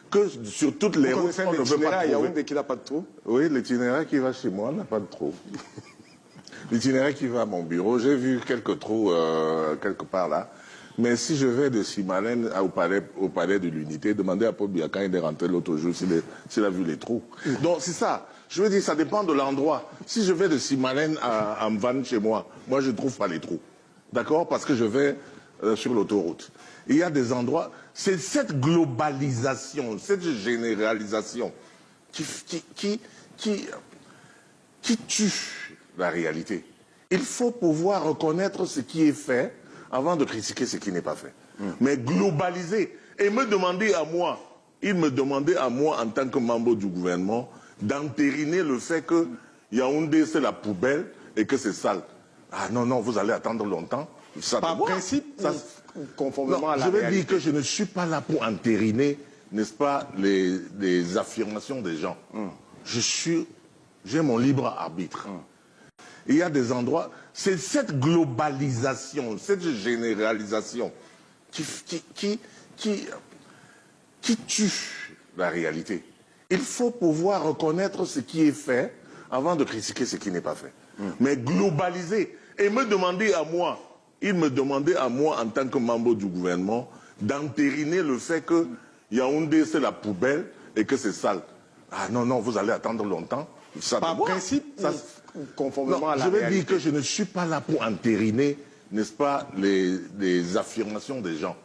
que sur toutes les routes, on ne veut pas trouver. Yaoundé qui n'a pas de trou? Oui, l'itinéraire qui va chez moi n'a pas de trou. L'itinéraire qui va à mon bureau, j'ai vu quelques trous quelque part là. Mais si je vais de Simalène au palais de l'Unité, demandez à Paul Biya quand il est rentré l'autre jour s'il a vu les trous. Donc c'est ça. Je veux dire, ça dépend de l'endroit. Si je vais de Simalène à Mvan chez moi, moi je ne trouve pas les trous. D'accord? Parce que je vais sur l'autoroute. Il y a des endroits... C'est cette globalisation, cette généralisation qui tue la réalité. Il faut pouvoir reconnaître ce qui est fait avant de critiquer ce qui n'est pas fait. Mais globaliser et me demander à moi, il me demandait à moi en tant que membre du gouvernement d'entériner le fait que Yaoundé c'est la poubelle et que c'est sale. Ah non, non, vous allez attendre longtemps. Ça, par principe, ça, conformément à la réalité. Je veux dire que je ne suis pas là pour entériner, n'est-ce pas, les affirmations des gens. J'ai mon libre arbitre. Il y a des endroits, c'est cette globalisation, cette généralisation qui tue la réalité. Il faut pouvoir reconnaître ce qui est fait avant de critiquer ce qui n'est pas fait. Mais globaliser et me demander à moi, il me demandait à moi en tant que membre du gouvernement d'entériner le fait que Yaoundé c'est la poubelle et que c'est sale. Ah non, non, vous allez attendre longtemps. Ça, par principe, ça, conformément à la réalité. Je veux dire que je ne suis pas là pour entériner, n'est-ce pas, les affirmations des gens.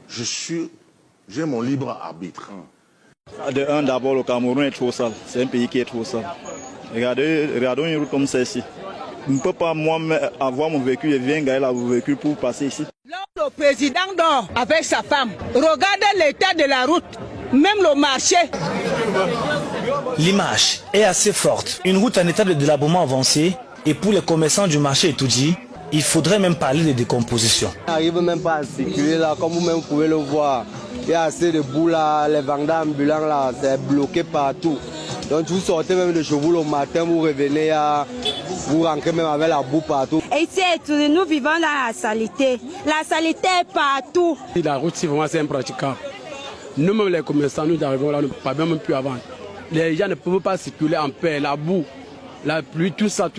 J'ai mon libre arbitre. De un, d'abord, le Cameroun est trop sale. C'est un pays qui est trop sale. Regardons une route comme celle-ci. Je ne peux pas, moi, avoir mon véhicule et venir gagner mon véhicule pour passer ici. Le président dort avec sa femme. Regardez l'état de la route, même le marché. L'image est assez forte. Une route en état de délabrement avancé, et pour les commerçants du marché Etoudi, il faudrait même parler de décomposition. On n'arrive même pas à circuler là, comme vous-même pouvez le voir. Il y a assez de boue là, les vendeurs ambulants là, c'est bloqué partout. Donc vous sortez même de chez vous le matin, vous revenez, vous rentrez même avec la boue partout. Et ici, nous vivons dans la saleté. La saleté est partout. La route, c'est vraiment impraticable. Nous-mêmes les commerçants, nous arrivons là, nous ne pouvons pas même plus avant. Les gens ne peuvent pas circuler en paix, la boue, la pluie, tout ça.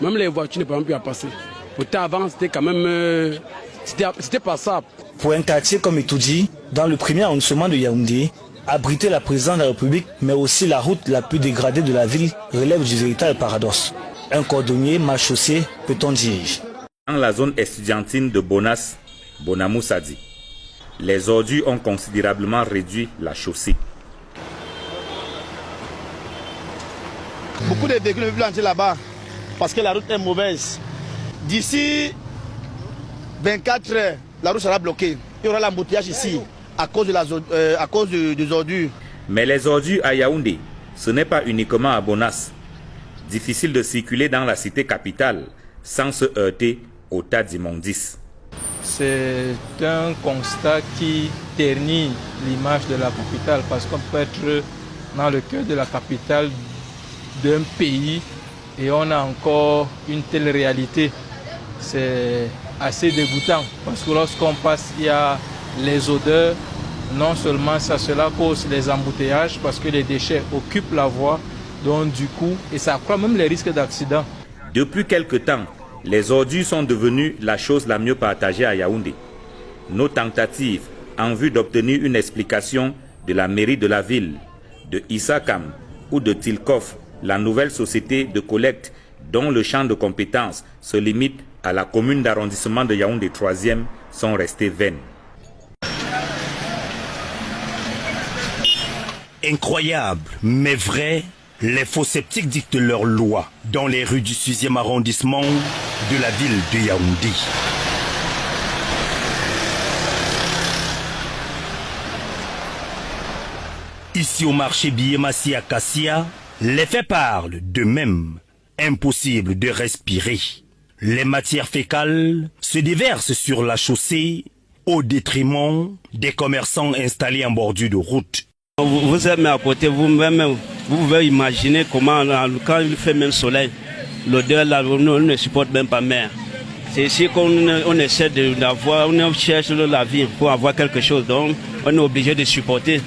Même les voitures ne peuvent plus passer. Pourtant avant, c'était quand même... c'était passable. Pour un quartier comme Etoudi, dans le premier arrondissement de Yaoundé, abriter la présidence de la République, mais aussi la route la plus dégradée de la ville, relève du véritable paradoxe. Un cordonnier mal chaussé, peut-on dire. Dans la zone estudiantine de Bonas, Bonamoussa dit, les ordures ont considérablement réduit la chaussée. Beaucoup de véhicules ne peuvent plus entrer là-bas parce que la route est mauvaise. D'ici 24 heures, la route sera bloquée. Il y aura l'embouteillage ici à cause des ordures. Mais les ordures à Yaoundé, ce n'est pas uniquement à Bonas. Difficile de circuler dans la cité capitale sans se heurter au tas d'immondices. C'est un constat qui ternit l'image de la capitale parce qu'on peut être dans le cœur de la capitale d'un pays et on a encore une telle réalité. C'est assez dégoûtant parce que lorsqu'on passe, il y a les odeurs. Non seulement ça, cela cause les embouteillages parce que les déchets occupent la voie, donc du coup, et ça accroît même les risques d'accident. Depuis quelque temps, les ordures sont devenues la chose la mieux partagée à Yaoundé. Nos tentatives en vue d'obtenir une explication de la mairie de la ville, de Issakam ou de Tilkoff, la nouvelle société de collecte dont le champ de compétences se limite à la commune d'arrondissement de Yaoundé 3e, sont restées vaines. Incroyable, mais vrai, les faux sceptiques dictent leurs lois dans les rues du 6e arrondissement de la ville de Yaoundé. Ici au marché Biémassi à Kassia, les faits parlent d'eux-mêmes. Impossible de respirer. Les matières fécales se déversent sur la chaussée au détriment des commerçants installés en bordure de route. Vous êtes à côté vous-même, vous pouvez imaginer comment quand il fait même soleil, l'odeur là, on ne supporte même pas mer. C'est ici qu'on essaie d'avoir, on cherche la vie pour avoir quelque chose, donc on est obligé de supporter.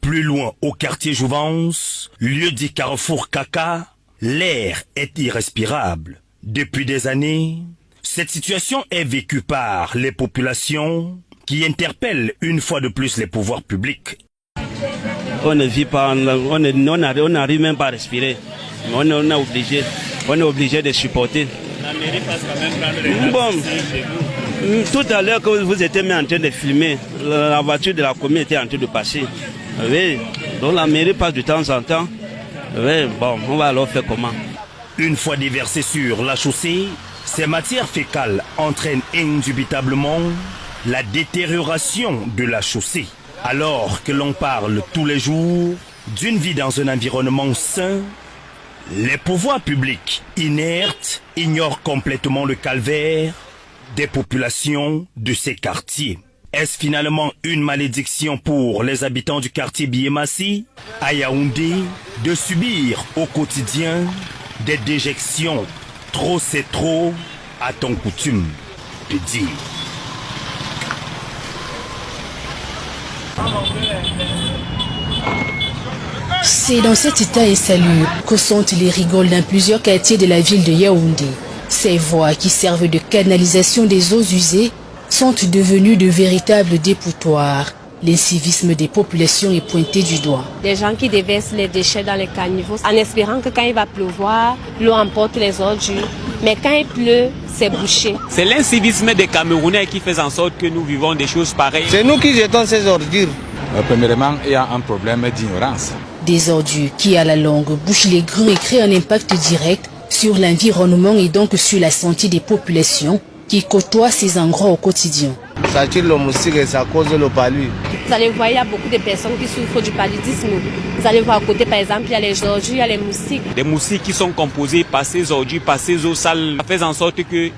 Plus loin, au quartier Jouvence, lieu dit carrefour Caca, l'air est irrespirable. Depuis des années, cette situation est vécue par les populations qui interpellent une fois de plus les pouvoirs publics. On ne vit pas, on n'arrive même pas à respirer. On est obligé de supporter. La mairie passe quand même prendre bon, tout à l'heure que vous étiez mis en train de filmer, la voiture de la commune était en train de passer. Oui, donc la mairie passe de temps en temps. Oui, bon, on va alors faire comment? Une fois déversées sur la chaussée, ces matières fécales entraînent indubitablement la détérioration de la chaussée. Alors que l'on parle tous les jours d'une vie dans un environnement sain, les pouvoirs publics inertes ignorent complètement le calvaire des populations de ces quartiers. Est-ce finalement une malédiction pour les habitants du quartier Biémassi, à Yaoundé, de subir au quotidien des déjections? Trop c'est trop, a-t-on coutume de dire. C'est dans cet état insalubre que sont les rigoles dans plusieurs quartiers de la ville de Yaoundé. Ces voies qui servent de canalisation des eaux usées sont devenues de véritables dépotoirs. L'incivisme des populations est pointé du doigt. Des gens qui déversent les déchets dans les caniveaux en espérant que quand il va pleuvoir, l'eau emporte les ordures. Mais quand il pleut, c'est bouché. C'est l'incivisme des Camerounais qui fait en sorte que nous vivons des choses pareilles. C'est nous qui jetons ces ordures. Premièrement, il y a un problème d'ignorance. Des ordures qui, à la longue, bouchent les grues et créent un impact direct sur l'environnement et donc sur la santé des populations qui côtoient ces endroits au quotidien. Ça tire le moustique et ça cause le palud. Vous allez voir, il y a beaucoup de personnes qui souffrent du paludisme. Vous allez voir à côté, par exemple, il y a les ordures, il y a les moustiques. Des moustiques qui sont composés par ces ordures, par ces eaux sales. Ça fait en sorte que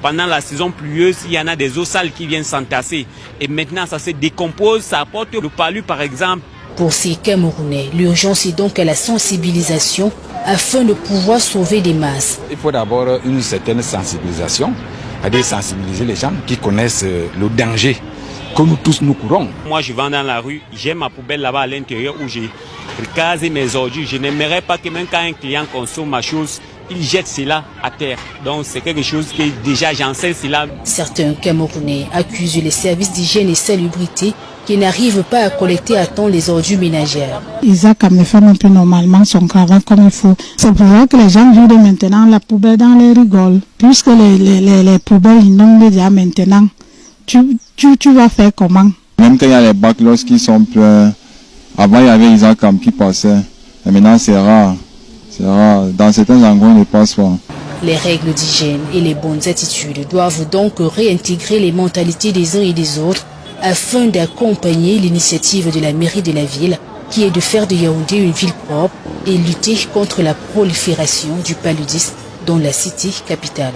pendant la saison pluvieuse, il y en a des eaux sales qui viennent s'entasser. Et maintenant, ça se décompose, ça apporte le palu, par exemple. Pour ces Camerounais, l'urgence est donc à la sensibilisation afin de pouvoir sauver des masses. Il faut d'abord une certaine sensibilisation, c'est-à-dire sensibiliser les gens qui connaissent le danger que nous tous nous courons. Moi, je vais dans la rue, j'ai ma poubelle là-bas à l'intérieur où j'ai recasé mes ordures. Je n'aimerais pas que même quand un client consomme ma chose, il jette cela à terre. Donc c'est quelque chose que déjà j'enseigne cela. Certains Camerounais accusent les services d'hygiène et salubrité qui n'arrivent pas à collecter à temps les ordures ménagères. Isaac ne fait un peu normalement son travail comme il faut. C'est pour ça que les gens vident maintenant la poubelle dans les rigoles. Puisque les poubelles inondent déjà maintenant, tu vas faire comment? Même quand il y a les bacs, lorsqu'ils sont pleins, avant il y avait Isaac qui passait, et maintenant c'est rare. C'est rare. Dans certains endroits, on ne passe pas. Les règles d'hygiène et les bonnes attitudes doivent donc réintégrer les mentalités des uns et des autres afin d'accompagner l'initiative de la mairie de la ville qui est de faire de Yaoundé une ville propre et lutter contre la prolifération du paludisme dans la cité capitale.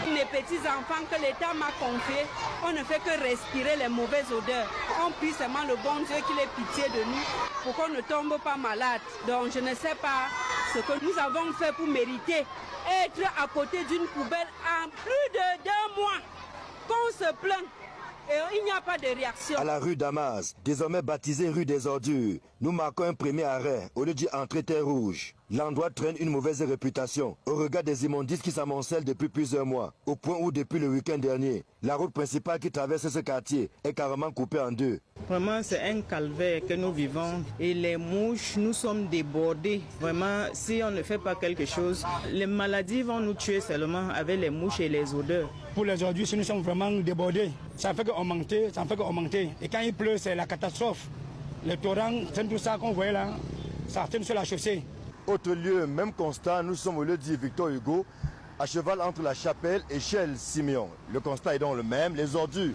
Mes petits-enfants que l'État m'a confiés, on ne fait que respirer les mauvaises odeurs. On prie seulement le bon Dieu qu'il ait pitié de nous pour qu'on ne tombe pas malade. Donc je ne sais pas ce que nous avons fait pour mériter être à côté d'une poubelle en plus de 2 mois qu'on se plaint. Et il n'y a pas de réaction. À la rue Damas, désormais baptisée rue des ordures, nous marquons un premier arrêt au lieu d'y entrer terre rouge. L'endroit traîne une mauvaise réputation au regard des immondices qui s'amoncellent depuis plusieurs mois, au point où depuis le week-end dernier, la route principale qui traverse ce quartier est carrément coupée en deux. Vraiment, c'est un calvaire que nous vivons et les mouches, nous sommes débordés. Vraiment, si on ne fait pas quelque chose, les maladies vont nous tuer seulement avec les mouches et les odeurs. Pour les ordures, si nous sommes vraiment débordés, ça fait qu'augmenter, ça fait qu'augmenter. Et quand il pleut, c'est la catastrophe. Les torrents, c'est tout ça qu'on voit là, ça tombe sur la chaussée. Autre lieu, même constat, nous sommes au lieu dit Victor Hugo, à cheval entre la Chapelle et Chelles Simeon. Le constat est donc le même, les ordures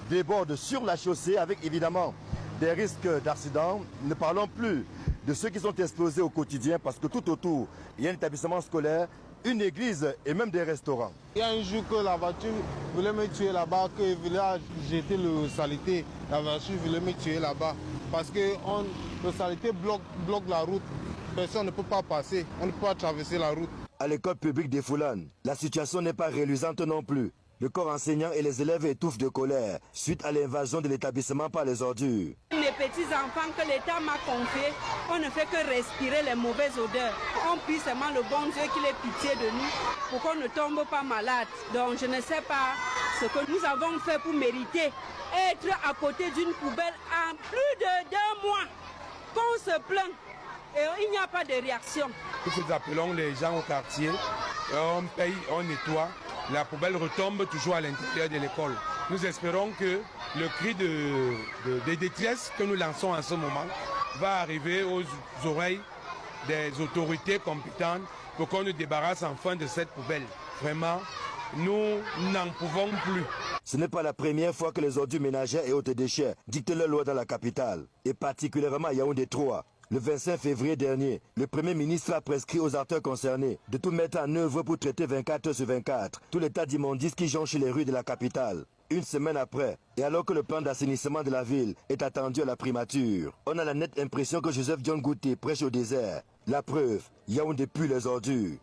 débordent sur la chaussée avec évidemment des risques d'accident. Ne parlons plus de ceux qui sont explosés au quotidien parce que tout autour, il y a un établissement scolaire, une église et même des restaurants. Il y a un jour que la voiture voulait me tuer là-bas, qu'il voulait jeter le saleté. La voiture voulait me tuer là-bas parce que le saleté bloque la route. Personne ne peut pas passer, on ne peut pas traverser la route. À l'école publique des Foulanes, la situation n'est pas reluisante non plus. Le corps enseignant et les élèves étouffent de colère suite à l'invasion de l'établissement par les ordures. Les petits-enfants que l'État m'a confiés, on ne fait que respirer les mauvaises odeurs. On prie seulement le bon Dieu qu'il ait pitié de nous pour qu'on ne tombe pas malade. Donc je ne sais pas ce que nous avons fait pour mériter être à côté d'une poubelle en plus de 2 mois. Qu'on se plaint et il n'y a pas de réaction. Nous appelons les gens au quartier, on paye, on nettoie. La poubelle retombe toujours à l'intérieur de l'école. Nous espérons que le cri de détresse que nous lançons en ce moment va arriver aux oreilles des autorités compétentes pour qu'on nous débarrasse enfin de cette poubelle. Vraiment, nous n'en pouvons plus. Ce n'est pas la première fois que les ordures ménagères et autres déchets dictent leur loi dans la capitale, et particulièrement à Yaoundé 3. Le 25 février dernier, le Premier ministre a prescrit aux acteurs concernés de tout mettre en œuvre pour traiter 24 heures sur 24 tout l'état d'immondice qui jonche les rues de la capitale. Une semaine après, et alors que le plan d'assainissement de la ville est attendu à la primature, on a la nette impression que Joseph John Gouté prêche au désert. La preuve, Yaoundé pue les ordures.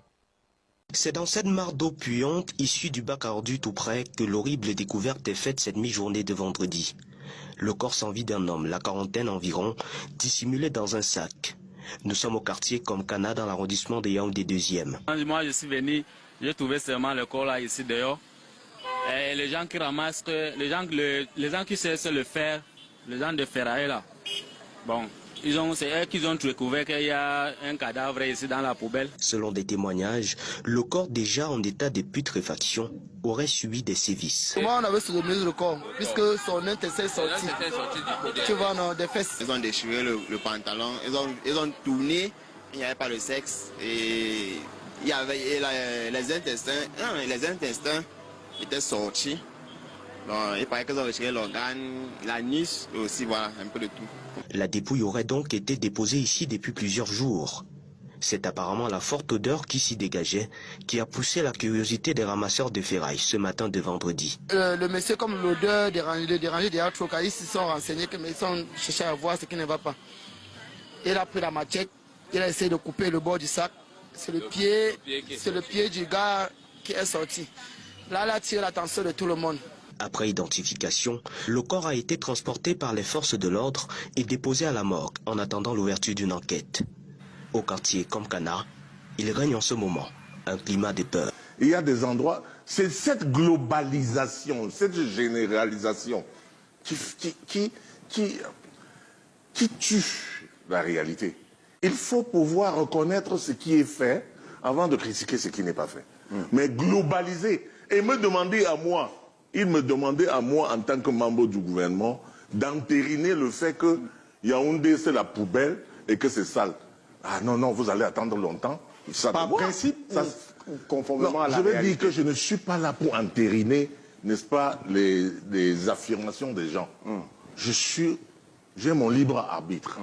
C'est dans cette mare d'eau puante, issue du bac à ordures tout près, que l'horrible découverte est faite cette mi-journée de vendredi. Le corps sans vie d'un homme, la quarantaine environ, dissimulé dans un sac. Nous sommes au quartier Komkana dans l'arrondissement de Yaoundé 2e. Moi je suis venu, j'ai trouvé seulement le corps là ici dehors. Et les gens qui ramassent, les gens qui cessent le fer, les gens de ferraille là. Bon, c'est eux qui ont découvert qu'il y a un cadavre ici dans la poubelle. Selon des témoignages, le corps déjà en état de putréfaction aurait subi des sévices. Comment on avait souvenu le corps, puisque son intestin est sorti. Tu vois, non, des fesses. Ils ont déchiré le pantalon, ils ont tourné, il n'y avait pas de sexe. Et il y avait les intestins étaient sortis. Donc, il paraît qu'ils ont retiré l'organe, l'anis aussi, voilà, un peu de tout. La dépouille aurait donc été déposée ici depuis plusieurs jours. C'est apparemment la forte odeur qui s'y dégageait qui a poussé la curiosité des ramasseurs de ferraille ce matin de vendredi. Le monsieur, comme l'odeur dérangeait derrière trop, ils se sont renseignés, mais ils sont cherchés à voir ce qui ne va pas. Il a pris la machette, il a essayé de couper le bord du sac. C'est le pied du gars qui est sorti. Là, il a tiré l'attention de tout le monde. Après identification, le corps a été transporté par les forces de l'ordre et déposé à la morgue en attendant l'ouverture d'une enquête. Au quartier Komkana, il règne en ce moment un climat de peur. Il y a des endroits, c'est cette globalisation, cette généralisation qui tue la réalité. Il faut pouvoir reconnaître ce qui est fait avant de critiquer ce qui n'est pas fait. Mais globaliser et me demander à moi, il me demandait à moi en tant que membre du gouvernement d'entériner le fait que Yaoundé c'est la poubelle et que c'est sale. Ah non, vous allez attendre longtemps. Par principe, conformément à la réalité. Je veux dire que je ne suis pas là pour entériner, n'est-ce pas, les affirmations des gens. J'ai mon libre arbitre.